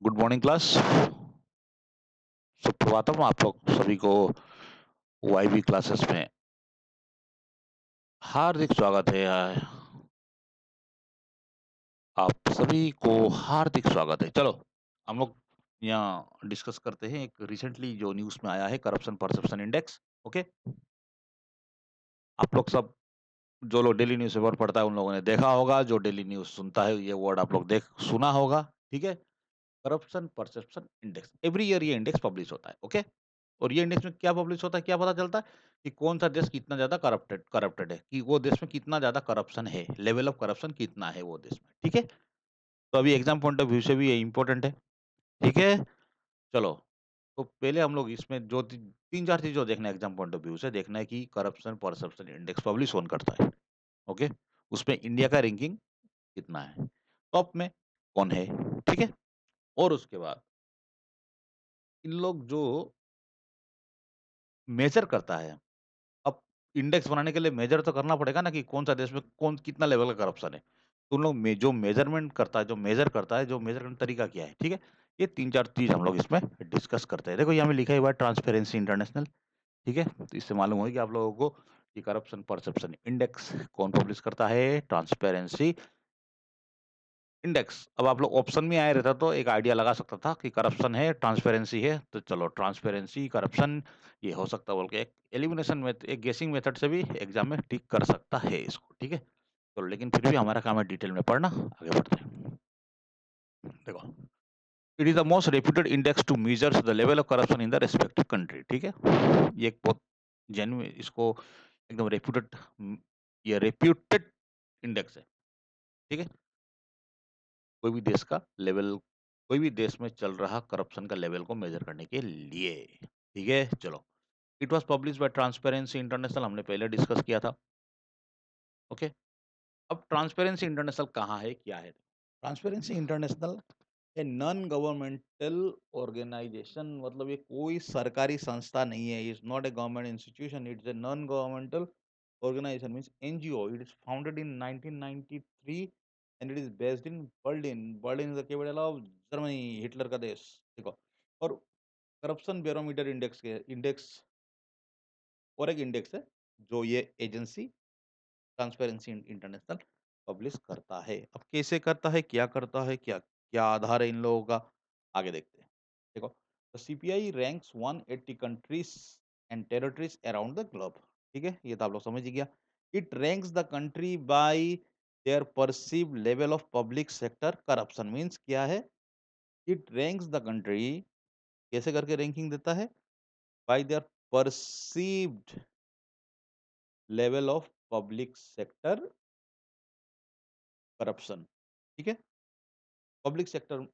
Good morning class. Suprabhatam आप लोग सभी को वाईबी क्लासेस में हार्दिक स्वागत है। आप सभी को हार्दिक स्वागत है। चलो हम लोग यहाँ डिस्कस करते हैं एक रिसेंटली जो न्यूज़ में आया है करप्शन परसेप्शन इंडेक्स। ओके, आप लोग सब जो लोग डेली न्यूज़पेपर पढ़ता है उन लोगों ने देखा होगा, जो डेली न्यूज़ सुनता है ये वर्ड आप लोग देख सुना होगा। ठीक है, corruption perception index every year ये इंडेक्स पब्लिश होता है। ओके, और ये इंडेक्स में क्या पब्लिश होता है, क्या पता चलता है कि कौन-सा देश कितना ज़्यादा करप्टेड करप्टेड है, कि वो देश में कितना ज़्यादा करप्शन है, लेवल ऑफ करप्शन कितना है वो देश में, ठीक है? तो अभी एग्ज़ाम पॉइंट ऑफ व्यू से भी ये इम्पोर्टेंट है, ठीक है? चलो, तो पहले हम लोग इसमें जो 3-4 चीज़ जो देखना है एग्ज़ाम पॉइंट ऑफ व्यू से देखना है कि करप्शन परसेप्शन इंडेक्स पब्लिश कौन करता है, ओके? उसमें इंडिया का रैंकिंग कितना है, टॉप में कौन है, ठीक है? और उसके बाद इन लोग जो मेजर करता है, अब इंडेक्स बनाने के लिए मेजर तो करना पड़ेगा ना कि कौन-सा देश में कौन कितना लेवल का करप्शन है। तो उन लोग में जो मेजरमेंट करता है, जो मेजर करता है, जो मेजर करने का तरीका क्या है, ठीक है? ये 3-4 चीज़ हम लोग इसमें डिस्कस करते हैं। देखो यहाँ में लिखा हुआ है ट्रांसपेरेंसी इंटरनेशनल, ठीक है? तो इससे मालूम हुआ कि आप लोगों को कि करप्शन परसेप्शन इंडेक्स कौन पब्लिश करता है, ट्रांसपेरेंसी इंडेक्स। अब आप लोग ऑप्शन में आया रहता तो एक आइडिया लगा सकता था कि करप्शन है, ट्रांसपेरेंसी है, तो चलो ट्रांसपेरेंसी, करप्शन ये हो सकता है बोल के एक एलिमिनेशन में एक गेसिंग मेथड से भी एग्ज़ाम में टिक कर सकता है इसको, ठीक है? तो लेकिन फिर भी हमारा काम है डिटेल में पढ़ना, आगे बढ़ते हैं। देखो, it is the most reputed index to measures the level of corruption in the respective country, ठीक है? ये एक बहुत जेन्युइन इसको एकदम ये रेप्यूटेड इंडेक्स है, ठीक है? कोई भी देश का लेवल कोई भी देश में चल रहा करप्शन का लेवल को मेजर करने के लिए, ठीक है? चलो, it was published by transparency international हमने पहले डिस्कस किया था, ओके? अब ट्रांसपेरेंसी इंटरनेशनल कहाँ है, क्या है? Transparency international a non governmental organisation मतलब ये कोई सरकारी संस्था नहीं है, is not a government institution, it's a non governmental organization means NGO. It is founded in 1993 and it is based in Berlin. Berlin is the capital of Germany, Hitler का देश। देखो, और करप्शन बैरोमीटर इंडेक्स और एक index है जो ये agency transparency international publish करता है। अब कैसे करता है, क्या करता है, क्या क्या आधार है इन लोगों का, आगे देखते हैं। देखो, तो CPI ranks 180 countries and territories around the globe, ठीक है? ये तो आप लोग समझ ही गया। It ranks the country bye there perceived level of public sector corruption means क्या है? इट रैंक्स द कंट्री कैसे करके रैंकिंग देता है? Bye there perceived level of public sector corruption, ठीक है? पब्लिक सेक्टर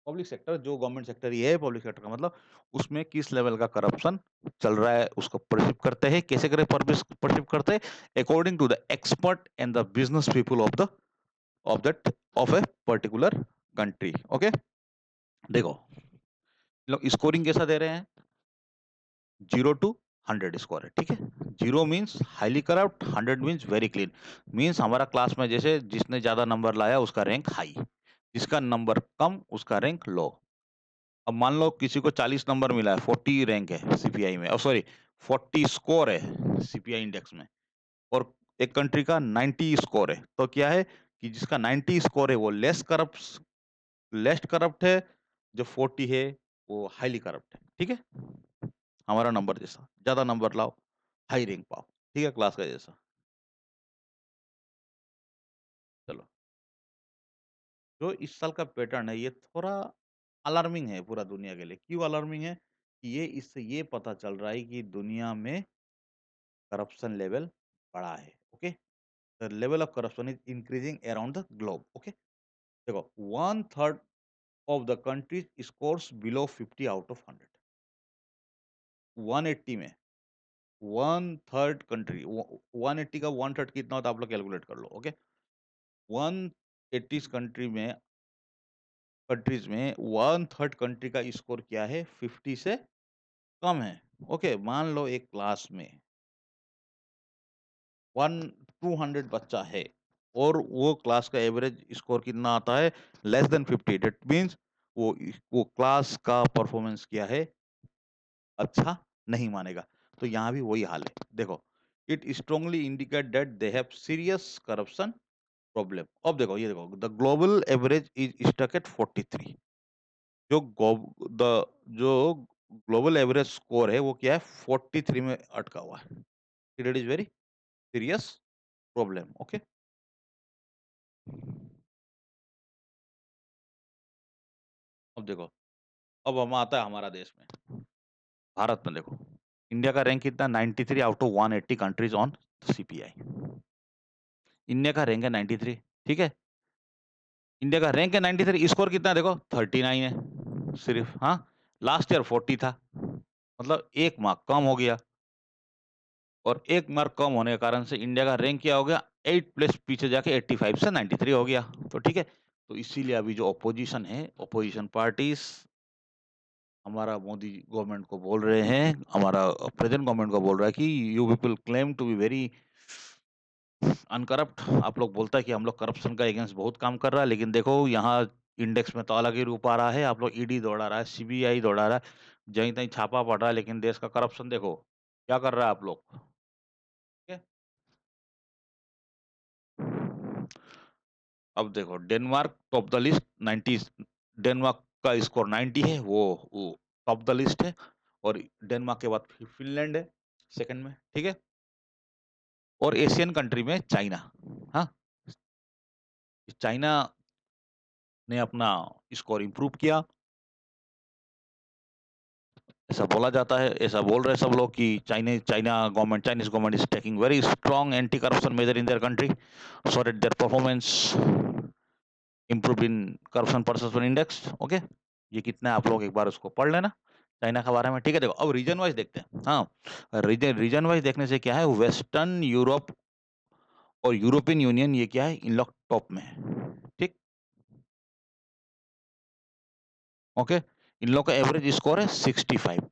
पब्लिक सेक्टर जो गवर्नमेंट सेक्टर ही है पब्लिक सेक्टर का मतलब उसमें किस लेवल का करप्शन चल रहा है उसको परसीव करते हैं। कैसे करे परसीव करते हैं? According to the expert and the business people of that of a particular country. Okay, देखो लोग स्कोरिंग कैसा दे रहे हैं? 0 टू 100 स्कोर है, ठीक है? 0 means highly corrupt, 100 means very clean. Means हमारा क्लास में जैसे जिसने ज्यादा नंबर लाया उसका रैंक हाई, जिसका नंबर कम उसका रैंक लो। अब मान लो किसी को 40 नंबर मिला है, 40 रैंक है सीपीआई में, सॉरी 40 स्कोर है सीपीआई इंडेक्स में, और एक कंट्री का 90 स्कोर है, तो क्या है कि जिसका 90 स्कोर है वो लेस करप्ट है, जो 40 है वो हाईली करप्ट है, ठीक है? हमारा नंबर जैसा, ज्यादा नंबर लाओ, हाई रैंक पाओ, ठीक है? क्लास का जैसा। चलो, जो इस साल का पैटर्न है ये थोड़ा अलार्मिंग है पूरा दुनिया के लिए। क्यों अलार्मिंग है? कि ये इससे ये पता चल रहा है कि दुनिया में करप्शन लेवल बढ़ा है, okay? The level of corruption is increasing around the globe, okay? देखो, one third of the countries scores below 50 out of 100। 180 में वन थर्ड कंट्री, 180 का वन थर्ड कितना होता है आप लोग कैलकुलेट कर लो, ओके? 180 कंट्रीज में वन थर्ड कंट्री का स्कोर क्या है? 50 से कम है, ओके? मान लो एक क्लास में 200 बच्चा है और वो क्लास का एवरेज स्कोर कितना आता है? Less than 50। दैट मीन्स वो क्लास का परफॉर्मेंस क्या है, अच्छा नहीं मानेगा। तो यहाँ भी वही हाल है। देखो, it strongly indicate that they have serious corruption problem. अब देखो, ये देखो, the global average is stuck at 43। जो द जो ग्लोबल एवरेज स्कोर है वो क्या है, 43 में अटका हुआ है। It is very serious problem. Okay, अब देखो, अब हम आता है हमारा देश में, भारत में। देखो, इंडिया का रैंक कितना, 93 out of 180 countries on CPI. India का रैंक है 93, ठीक है। इंडिया का रैंक है 93, स्कोर कितना है देखो, 39 है सिर्फ। हाँ, लास्ट ईयर 40 था, मतलब 1 मार्क कम हो गया। और 1 मार्क कम होने के कारण से इंडिया का रैंक क्या हो गया, 8 प्लेस पीछे जाके 85 से 93 हो गया। तो ठीक है, तो इसीलिए अभी जो अपोजिशन है, अपोजिशन पार्टीज हमारा मोदी गवर्नमेंट को बोल रहे हैं, हमारा प्रेजेंट गवर्नमेंट को बोल रहा है कि you people claim to be very uncorrupt. आप लोग बोलता है कि हम लोग करप्शन का अगेंस्ट बहुत काम कर रहा है, लेकिन देखो यहाँ इंडेक्स में तो अलग ही रूप आ रहा है। आप लोग ईडी दौड़ा रहा है, सीबीआई दौड़ा रहा है, जहीं तहीं छापा पड़ रहा है, लेकिन देश का करप्शन देखो क्या कर रहा है आप लोग। ठीक है? अब देखो, Denmark top the list 90, Denmark का स्कोर 90 है, वो टॉप द लिस्ट है। और डेनमार्क के बाद फिर फिनलैंड है सेकंड में, ठीक है। और एशियन कंट्री में चाइना। हाँ, चाइना ने अपना स्कोर इंप्रूव किया, ऐसा बोला जाता है, ऐसा बोल रहे हैं सब लोग कि Chinese government is taking very strong anti corruption measure in their country so that their performance improve in corruption perception index. Okay, ये कितना है आप लोग एक बार उसको पढ़ लेना चाइना के बारे में। ठीक है, देखो अब रीजन वाइज देखते हैं। हाँ, रीजन वाइज देखने से क्या है, वेस्टर्न यूरोप और यूरोपियन यूनियन, ये क्या है, इन लोग टॉप में है। ठीक, ओके, इन लोग का एवरेज स्कोर है 65।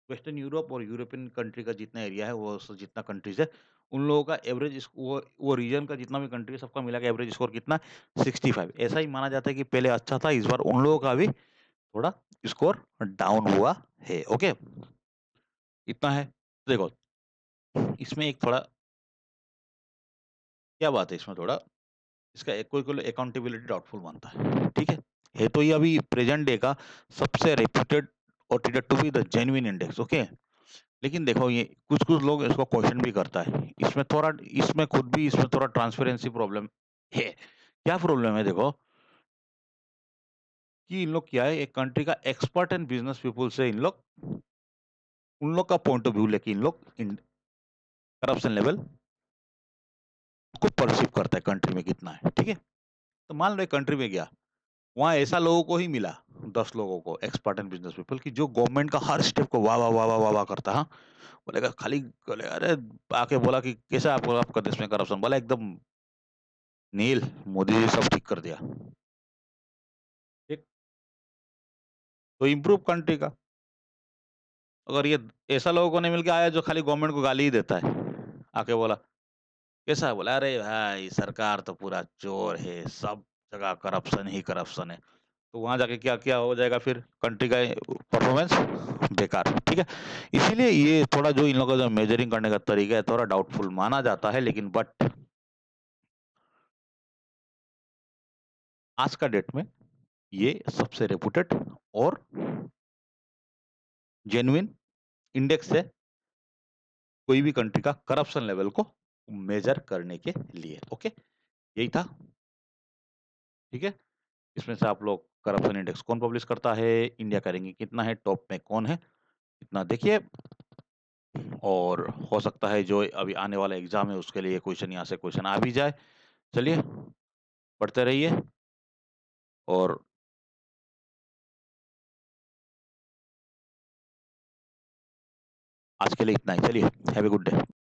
वेस्टर्न यूरोप और यूरोपियन कंट्री का जितना एरिया है, वो जितना कंट्रीज है, उन लोगों का एवरेज, वो रीजन का जितना भी कंट्री है, सबका मिला के एवरेज स्कोर कितना, 65। ऐसा ही माना जाता है कि पहले अच्छा था, इस बार उन लोगों का भी थोड़ा स्कोर डाउन हुआ है। ओके, इतना है। देखो, इसमें एक थोड़ा क्या बात है, इसमें थोड़ा इसका एक कोई कोई अकाउंटेबिलिटी डाउटफुल मानता है। ठीक है तो ये अभी प्रेजेंट डे का सबसे रेप्यूटेड और traded to be the genuine index. Okay, लेकिन देखो, ये कुछ कुछ लोग इसको क्वेश्चन भी करता है, इसमें थोड़ा, इसमें खुद भी इसमें थोड़ा ट्रांसपेरेंसी प्रॉब्लम है। क्या प्रॉब्लम है देखो, कि इन लोग क्या है, एक कंट्री का एक्सपर्ट एंड बिजनेस पीपुल से इन लोग, उन लोग का पॉइंट ऑफ व्यू लेके इन लोग करप्शन लेवल को परसीव करता है कंट्री में कितना है। ठीक है, तो मान लो एक कंट्री में गया, वहाँ ऐसा लोगों को ही मिला, 10 लोगों को, एक्सपर्ट एंड बिजनेस पीपल की, जो गवर्नमेंट का हर स्टेप को वाह वाह वाह वाह वाह वाह करता। हाँ, बोलेगा खाली, बोले अरे, आके बोला कि कैसा आपको, आपका देश में करप्शन, बोला एकदम नील, मोदी जी सब ठीक कर दिया। ठीक, तो इम्प्रूव कंट्री का। अगर ये ऐसा लोगों को नहीं मिल के आया जो खाली गवर्नमेंट को गाली ही देता है, आके बोला कैसा है, बोला अरे भाई सरकार तो पूरा चोर है, सब जगह करप्शन ही करप्शन है, तो वहां जाके क्या क्या हो जाएगा, फिर कंट्री का परफॉर्मेंस बेकार। ठीक है, इसीलिए ये थोड़ा जो इन लोगों का जो मेजरिंग करने का तरीका है, थोड़ा डाउटफुल माना जाता है, लेकिन बट आज का डेट में ये सबसे रेपुटेड और जेन्युइन इंडेक्स है कोई भी कंट्री का करप्शन लेवल को मेजर करने के लिए। ओके, यही था। ठीक है, इसमें से आप लोग करप्शन इंडेक्स कौन पब्लिश करता है, इंडिया का रैंकिंग कितना है, टॉप में कौन है, इतना देखिए। और हो सकता है जो अभी आने वाला एग्जाम है उसके लिए क्वेश्चन, यहाँ से क्वेश्चन आ भी जाए। चलिए, पढ़ते रहिए। और आज के लिए इतना ही, चलिए, हैव ए गुड डे।